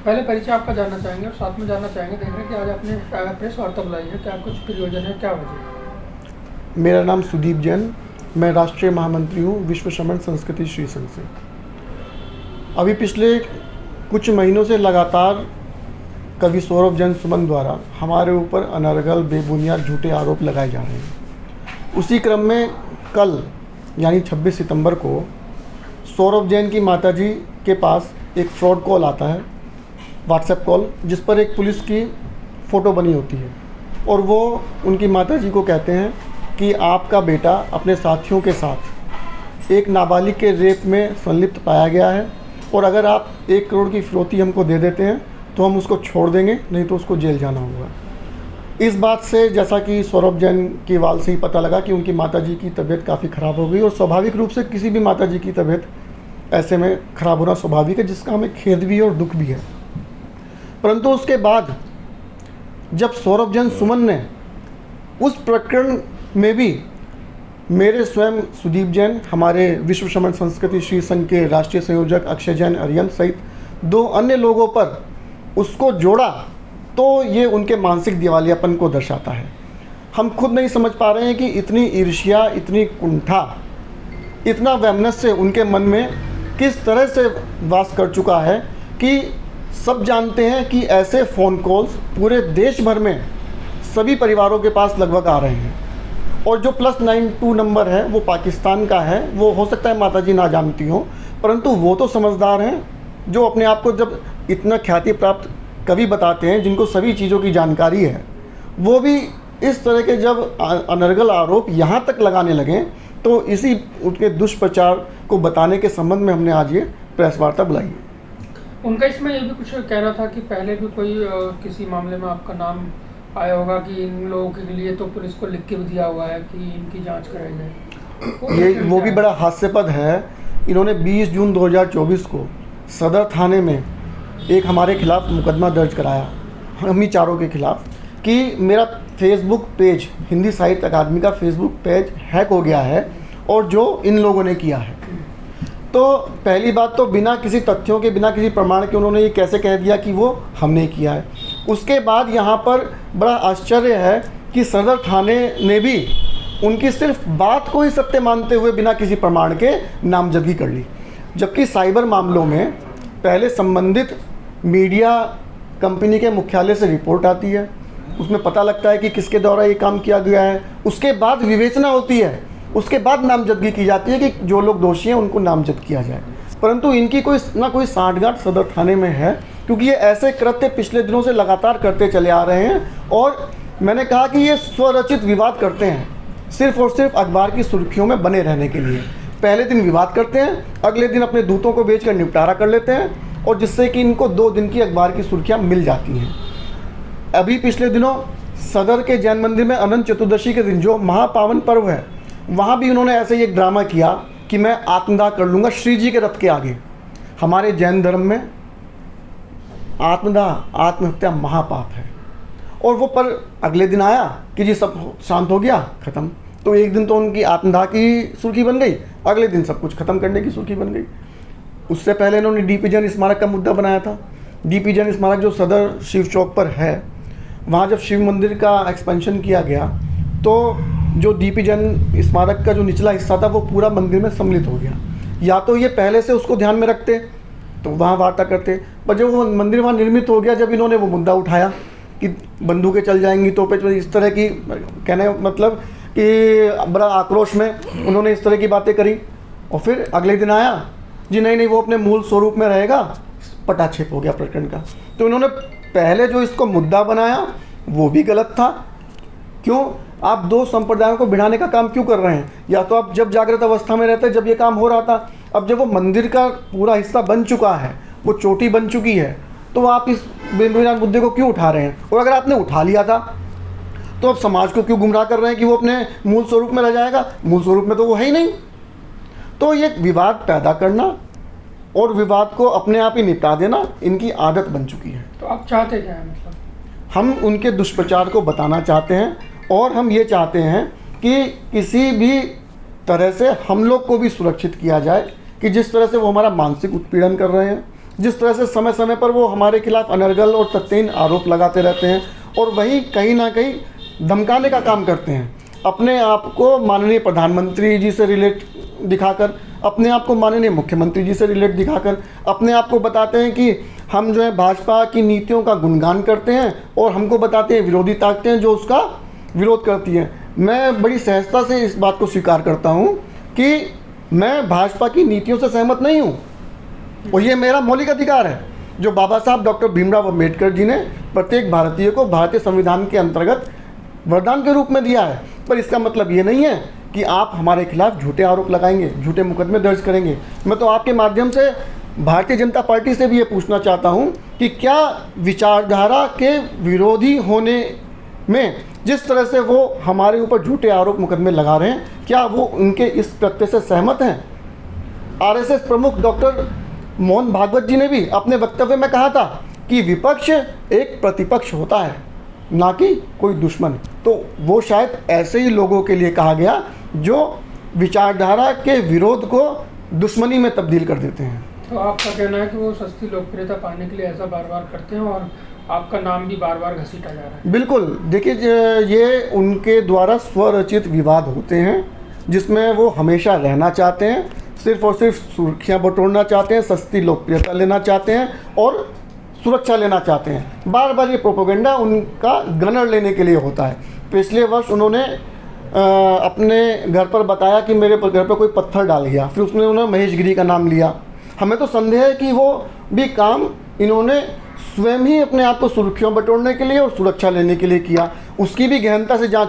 पहले परिचय आपका जानना चाहेंगे और साथ में जानना चाहेंगे, देख रहे हैं कि आज आपने प्रेस वार्ता बुलाई है, क्या कुछ प्रयोजन है, क्या वजह? मेरा नाम सुदीप जैन, मैं राष्ट्रीय महामंत्री हूँ विश्व श्रमण संस्कृति श्री संघ से। अभी पिछले कुछ महीनों से लगातार कवि सौरभ जैन सुमन द्वारा हमारे ऊपर अनर्गल बेबुनियाद झूठे आरोप लगाए जा रहे हैं। उसी क्रम में कल यानी 26 सितंबर को सौरभ जैन की माताजी के पास एक फ्रॉड कॉल आता है, व्हाट्सएप कॉल, जिस पर एक पुलिस की फ़ोटो बनी होती है और वो उनकी माताजी को कहते हैं कि आपका बेटा अपने साथियों के साथ एक नाबालिग के रेप में संलिप्त पाया गया है और अगर आप 1 करोड़ की फिरौती हमको दे देते हैं तो हम उसको छोड़ देंगे, नहीं तो उसको जेल जाना होगा। इस बात से जैसा कि सौरभ जैन की वाल से ही पता लगा कि उनकी माताजी की तबीयत काफ़ी ख़राब हो गई और स्वाभाविक रूप से किसी भी माताजी की तबीयत ऐसे में ख़राब होना स्वाभाविक है, जिसका हमें खेद भी है और दुख भी है। परंतु उसके बाद जब सौरभ जैन सुमन ने उस प्रकरण में भी मेरे स्वयं सुदीप जैन, हमारे विश्व श्रमण संस्कृति श्री संघ के राष्ट्रीय संयोजक अक्षय जैन अरियन सहित 2 अन्य लोगों पर उसको जोड़ा, तो ये उनके मानसिक दिवालियापन को दर्शाता है। हम खुद नहीं समझ पा रहे हैं कि इतनी ईर्ष्या, इतनी कुंठा, इतना वैमनस्य उनके मन में किस तरह से वास कर चुका है कि सब जानते हैं कि ऐसे फ़ोन कॉल्स पूरे देश भर में सभी परिवारों के पास लगभग आ रहे हैं और जो +92 नंबर है वो पाकिस्तान का है। वो हो सकता है माताजी ना जानती हो, परंतु वो तो समझदार हैं जो अपने आप को जब इतना ख्याति प्राप्त कवि बताते हैं, जिनको सभी चीज़ों की जानकारी है, वो भी इस तरह के जब अनर्गल आरोप यहाँ तक लगाने लगे, तो इसी उनके दुष्प्रचार को बताने के संबंध में हमने आज ये प्रेस वार्ता बुलाई है। उनका इसमें ये भी कुछ कह रहा था कि पहले भी कोई किसी मामले में आपका नाम आया होगा कि इन लोगों के लिए तो पुलिस को लिख के भी दिया हुआ है कि इनकी जांच कराई जाए। ये वो भी बड़ा हास्यास्पद है। इन्होंने 20 जून 2024 को सदर थाने में एक हमारे खिलाफ मुकदमा दर्ज कराया, हम ही चारों के खिलाफ, कि मेरा फेसबुक पेज, हिंदी साहित्य अकादमी का फेसबुक पेज हैक हो गया है और जो इन लोगों ने किया है। तो पहली बात तो बिना किसी तथ्यों के, बिना किसी प्रमाण के उन्होंने ये कैसे कह दिया कि वो हमने किया है। उसके बाद यहाँ पर बड़ा आश्चर्य है कि सदर थाने ने भी उनकी सिर्फ बात को ही सत्य मानते हुए बिना किसी प्रमाण के नामजदगी कर ली, जबकि साइबर मामलों में पहले संबंधित मीडिया कंपनी के मुख्यालय से रिपोर्ट आती है, उसमें पता लगता है कि किसके द्वारा ये काम किया गया है, उसके बाद विवेचना होती है, उसके बाद नामजदगी की जाती है कि जो लोग दोषी हैं उनको नामजद किया जाए। परंतु इनकी कोई साठगांठ सदर थाने में है, क्योंकि ये ऐसे कृत्य पिछले दिनों से लगातार करते चले आ रहे हैं और मैंने कहा कि ये स्वरचित विवाद करते हैं सिर्फ और सिर्फ अखबार की सुर्खियों में बने रहने के लिए। पहले दिन विवाद करते हैं, अगले दिन अपने दूतों को बेचकर निपटारा कर लेते हैं और जिससे कि इनको 2 दिन की अखबार की सुर्खियाँ मिल जाती हैं। अभी पिछले दिनों सदर के जैन मंदिर में अनंत चतुर्दशी के दिन जो महापावन पर्व है, वहाँ भी उन्होंने ऐसे ही एक ड्रामा किया कि मैं आत्मदाह कर लूँगा श्री जी के रथ के आगे। हमारे जैन धर्म में आत्मदाह, आत्महत्या महापाप है और वो पर अगले दिन आया कि जी सब शांत हो गया, ख़त्म। तो एक दिन तो उनकी आत्मदाह की सुर्खी बन गई, अगले दिन सब कुछ ख़त्म करने की सुर्खी बन गई। उससे पहले इन्होंने डीपी जैन स्मारक का मुद्दा बनाया था। डीपी जैन स्मारक जो सदर शिव चौक पर है, वहाँ जब शिव मंदिर का एक्सपेंशन किया गया तो जो डीपी जैन स्मारक का जो निचला हिस्सा था वो पूरा मंदिर में सम्मिलित हो गया। या तो ये पहले से उसको ध्यान में रखते तो वहाँ वार्ता करते, पर जब वो मंदिर वहाँ निर्मित हो गया, जब इन्होंने वो मुद्दा उठाया कि बंदूकें चल जाएंगी, तोपें, इस तरह की, कहने मतलब कि बड़ा आक्रोश में उन्होंने इस तरह की बातें करी और फिर अगले दिन आया जी नहीं वो अपने मूल स्वरूप में रहेगा, पटाक्षेप हो गया प्रकरण का। तो इन्होंने पहले जो इसको मुद्दा बनाया वो भी गलत था। क्यों आप 2 संप्रदायों को भिड़ाने का काम क्यों कर रहे हैं? या तो आप जब जागृत अवस्था में रहते जब ये काम हो रहा था, अब जब वो मंदिर का पूरा हिस्सा बन चुका है, वो चोटी बन चुकी है, तो आप इस बेबुनियाद मुद्दे को क्यों उठा रहे हैं? और अगर आपने उठा लिया था तो अब समाज को क्यों गुमराह कर रहे हैं कि वो अपने मूल स्वरूप में रह जाएगा? मूल स्वरूप में तो वो है ही नहीं। तो ये विवाद पैदा करना और विवाद को अपने आप ही निपटा देना इनकी आदत बन चुकी है। तो आप चाहते क्या हैं? मतलब हम उनके दुष्प्रचार को बताना चाहते हैं और हम ये चाहते हैं कि किसी भी तरह से हम लोग को भी सुरक्षित किया जाए कि जिस तरह से वो हमारा मानसिक उत्पीड़न कर रहे हैं, जिस तरह से समय समय पर वो हमारे खिलाफ अनर्गल और तथ्यहीन आरोप लगाते रहते हैं और वहीं कहीं ना कहीं धमकाने का काम करते हैं, अपने आप को माननीय प्रधानमंत्री जी से रिलेट दिखाकर, अपने आप को माननीय मुख्यमंत्री जी से रिलेट दिखाकर अपने आप को बताते हैं कि हम जो है भाजपा की नीतियों का गुणगान करते हैं और हमको बताते हैं विरोधी ताकतें जो उसका विरोध करती हैं। मैं बड़ी सहजता से इस बात को स्वीकार करता हूँ कि मैं भाजपा की नीतियों से सहमत नहीं हूँ और ये मेरा मौलिक अधिकार है जो बाबा साहब डॉक्टर भीमराव अम्बेडकर जी ने प्रत्येक भारतीय को भारतीय संविधान के अंतर्गत वरदान के रूप में दिया है। पर इसका मतलब ये नहीं है कि आप हमारे खिलाफ झूठे आरोप लगाएंगे, झूठे मुकदमे दर्ज करेंगे। मैं तो आपके माध्यम से भारतीय जनता पार्टी से भी ये पूछना चाहता हूँ कि क्या विचारधारा के विरोधी होने में जिस तरह से वो हमारे ऊपर झूठे आरोप मुकदमे लगा रहे हैं, क्या वो उनके इस कृत्य से सहमत हैं? आरएसएस प्रमुख डॉक्टर मोहन भागवत जी ने भी अपने वक्तव्य में कहा था कि विपक्ष एक प्रतिपक्ष होता है, ना कि कोई दुश्मन। तो वो शायद ऐसे ही लोगों के लिए कहा गया जो विचारधारा के विरोध को दुश्मनी में तब्दील कर देते हैं। तो आपका कहना है कि वो सस्ती लोकप्रियता पाने के लिए ऐसा बार बार करते हैं और आपका नाम भी बार बार घसीटा जा रहा है। बिल्कुल, देखिए ये उनके द्वारा स्वरचित विवाद होते हैं जिसमें वो हमेशा रहना चाहते हैं, सिर्फ और सिर्फ सुर्खियाँ बटोरना चाहते हैं, सस्ती लोकप्रियता लेना चाहते हैं और सुरक्षा लेना चाहते हैं। बार बार ये प्रोपेगेंडा उनका गनर लेने के लिए होता है। पिछले वर्ष उन्होंने अपने घर पर बताया कि मेरे घर पर कोई पत्थर डाल गया, फिर उसमें उन्होंने महेश गिरी का नाम लिया। हमें तो संदेह है कि वो भी काम इन्होंने स्वयं ही अपने आप को सुर्खियों बटोरने के लिए और सुरक्षा लेने के लिए किया। उसकी भी गहनता से जांच